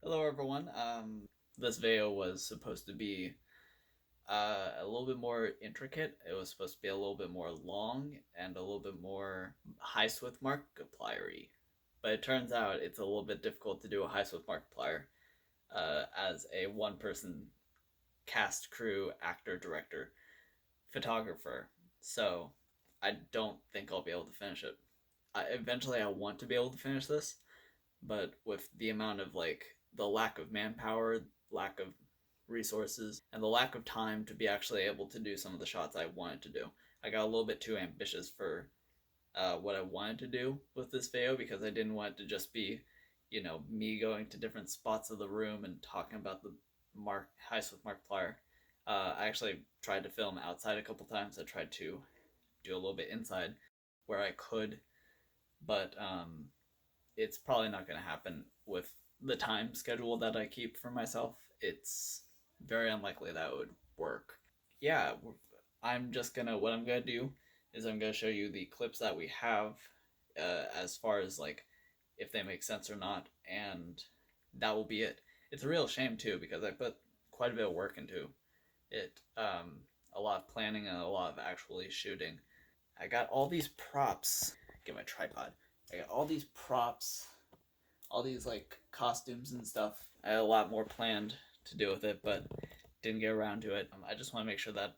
Hello everyone. This video was supposed to be a little bit more intricate. It was supposed to be a little bit more long and a little bit more heist with Markiplier-y. But it turns out it's a little bit difficult to do a heist with Markiplier as a one-person cast, crew, actor, director, photographer. So I don't think I'll be able to finish it. Eventually, I want to be able to finish this, but with the amount of the lack of manpower, lack of resources, and the lack of time to be actually able to do some of the shots I wanted to do, I got a little bit too ambitious for what I wanted to do with this video because I didn't want it to just be, me going to different spots of the room and talking about the heist with Markiplier. I actually tried to film outside a couple times. I tried to do a little bit inside where I could, but it's probably not going to happen with the time schedule that I keep for myself. It's very unlikely that would work. Yeah, what I'm gonna do is I'm gonna show you the clips that we have as far as if they make sense or not, and that will be it. It's a real shame too because I put quite a bit of work into it, a lot of planning and a lot of actually shooting. I got all these props. Get my tripod. I got all these props, all these costumes and stuff. I had a lot more planned to do with it, but didn't get around to it. I just want to make sure that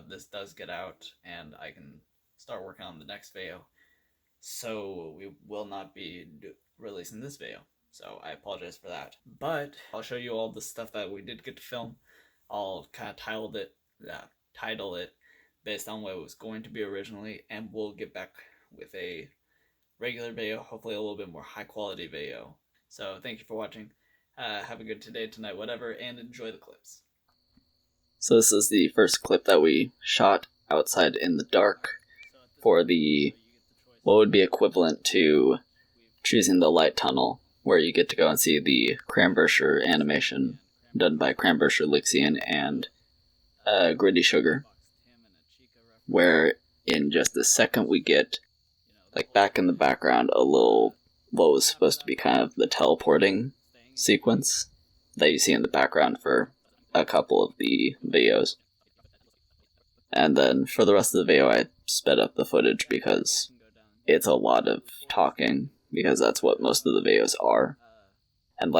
this does get out and I can start working on the next video. So we will not be releasing this video. So I apologize for that. But I'll show you all the stuff that we did get to film. I'll kind of title it based on what it was going to be originally, and we'll get back with a regular video, hopefully a little bit more high quality video. So thank you for watching. Have a good today, tonight, whatever, and enjoy the clips. So this is the first clip that we shot outside in the dark for what would be equivalent to choosing the light tunnel, where you get to go and see the Cranbershire animation done by Cranbershire Lixian and Gritty Sugar, where in just a second we get back in the background a little what was supposed to be kind of the teleporting sequence that you see in the background for a couple of the videos. And then for the rest of the video I sped up the footage because it's a lot of talking, because that's what most of the videos are. And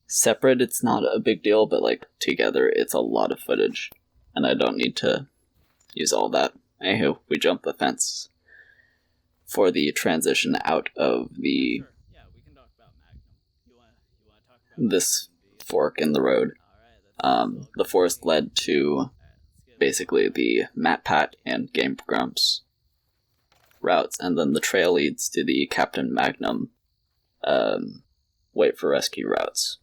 separate it's not a big deal, but together it's a lot of footage, and I don't need to use all that. Anywho, we jump the fence for the transition out of this fork in the road. The forest led to basically the Matt Pat and Game Grumps routes, and then the trail leads to the Captain Magnum wait for rescue routes.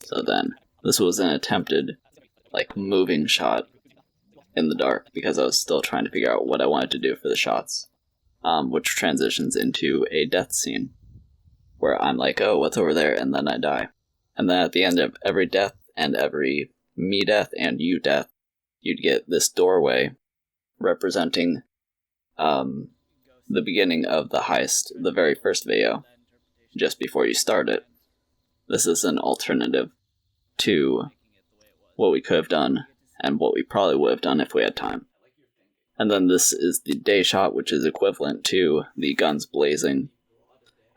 So then this was an attempted moving shot in the dark because I was still trying to figure out what I wanted to do for the shots, which transitions into a death scene where I'm oh, what's over there? And then I die. And then at the end of every death and every me death and you death, you'd get this doorway representing the beginning of the heist, the very first video, just before you start it. This is an alternative to what we could have done and what we probably would have done if we had time. And then this is the day shot, which is equivalent to the guns blazing.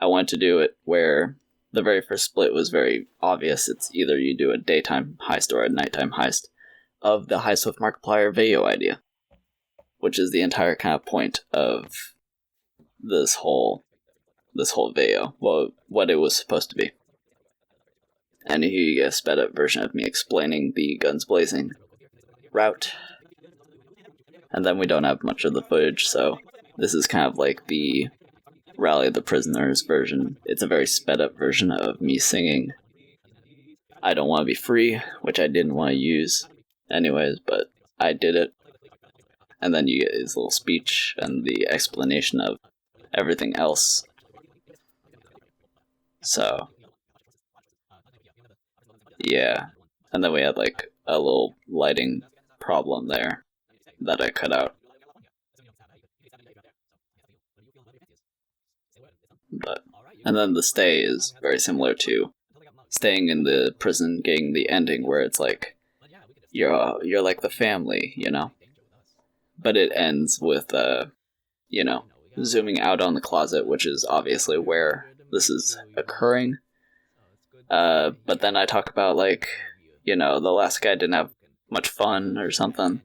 I wanted to do it where the very first split was very obvious. It's either you do a daytime heist or a nighttime heist of the heist with Markiplier video idea, which is the entire kind of point of this whole video, what it was supposed to be. And here you get a sped up version of me explaining the guns blazing route. And then we don't have much of the footage, so this is kind of the Rally of the Prisoners version. It's a very sped up version of me singing I Don't Want to Be Free, which I didn't want to use anyways, but I did it. And then you get his little speech and the explanation of everything else. So yeah, and then we had a little lighting problem there that I cut out. But And then the stay is very similar to staying in the prison, getting the ending where it's like you're like the family, you know. But it ends with you know, zooming out on the closet, which is obviously where this is occurring. But then I talk about, like, you know, the last guy didn't have much fun or something,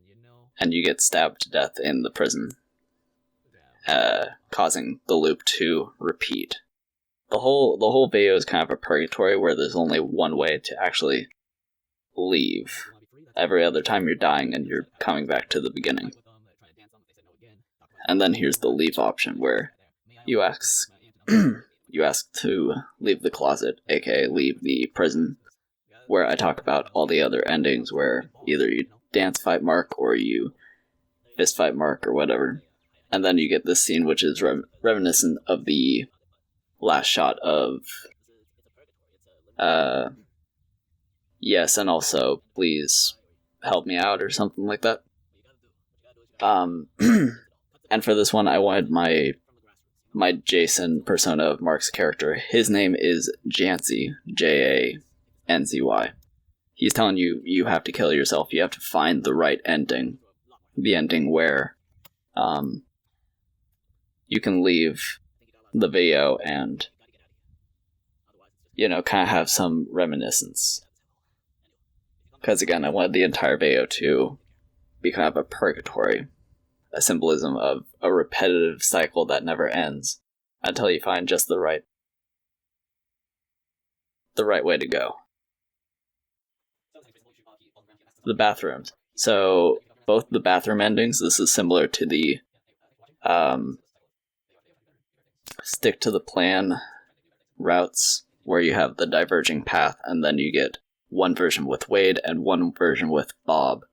and you get stabbed to death in the prison, causing the loop to repeat. The whole video is kind of a purgatory where there's only one way to actually leave. Every other time you're dying and you're coming back to the beginning. And then here's the leave option where you ask to leave the closet, aka leave the prison, where I talk about all the other endings where either you dance fight Mark or you fist fight Mark or whatever. And then you get this scene which is reminiscent of the last shot of yes, and also please help me out or something like that. And for this one I wanted my Jason persona of Mark's character. His name is Jancy, Janzy. He's telling you you have to kill yourself. You have to find the right ending. The ending where you can leave the video and, you know, kind of have some reminiscence. Because again, I wanted the entire video to be kind of a purgatory, a symbolism of a repetitive cycle that never ends until you find just the right way to go. The bathrooms. So both the bathroom endings, this is similar to the stick to the plan routes where you have the diverging path and then you get one version with Wade and one version with Bob.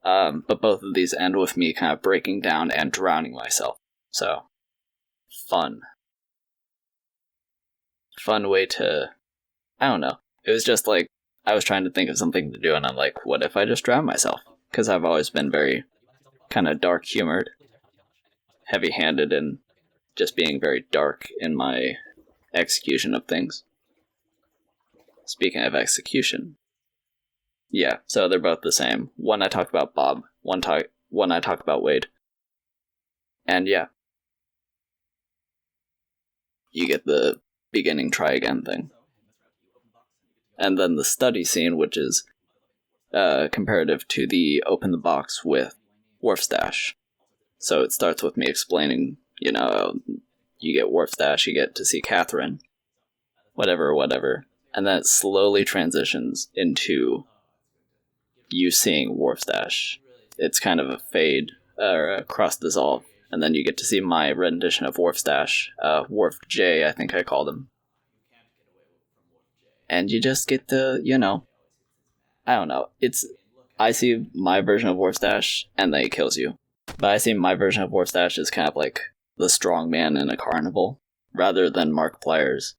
But both of these end with me kind of breaking down and drowning myself. So, fun way to, I don't know. It was just like, I was trying to think of something to do and I'm like, what if I just drown myself? Because I've always been very kind of dark humored, heavy handed, and just being very dark in my execution of things. Speaking of execution, yeah, so they're both the same. One I talk about Bob, one I talk about Wade. And yeah, you get the beginning try again thing. And then the study scene, which is comparative to the open the box with Wharf Stash. So it starts with me explaining, you know, you get Wharf Stash, you get to see Catherine, whatever. And then it slowly transitions into you seeing Wharf Stash. It's kind of a fade, or a cross dissolve, and then you get to see my rendition of Wharf Stash, Wharf J, I think I called him. And you just get to, you know, I don't know, I see my version of Wharf Stash, and then he kills you. But I see my version of Wharf Stash as kind of like the strong man in a carnival, rather than Markiplier's.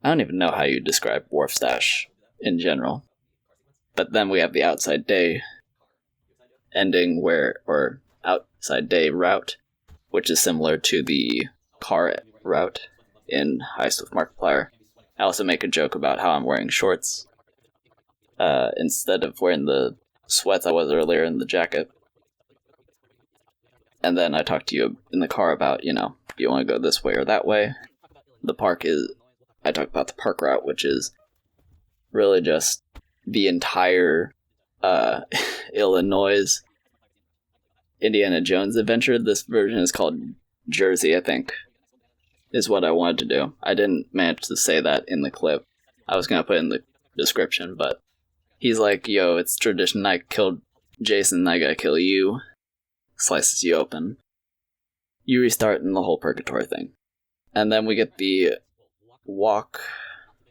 I don't even know how you describe Wharf Stash in general. But then we have the Outside Day ending or Outside Day route, which is similar to the car route in Heist with Markiplier. I also make a joke about how I'm wearing shorts instead of wearing the sweats I was earlier in the jacket. And then I talk to you in the car about, you know, do you want to go this way or that way? I talk about the park route, which is really just the entire Illinois Indiana Jones adventure. This version is called Jersey, I think, is what I wanted to do. I didn't manage to say that in the clip. I was going to put it in the description, but he's like, yo, it's tradition, I killed Jason, I gotta kill you. Slices you open. You restart in the whole purgatory thing. And then we get the walk,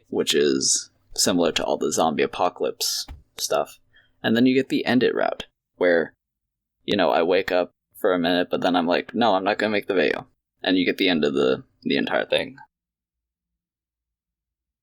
which is similar to all the zombie apocalypse stuff. And then you get the end it route, where, you know, I wake up for a minute, but then I'm like, no, I'm not going to make the video. And you get the end of the entire thing.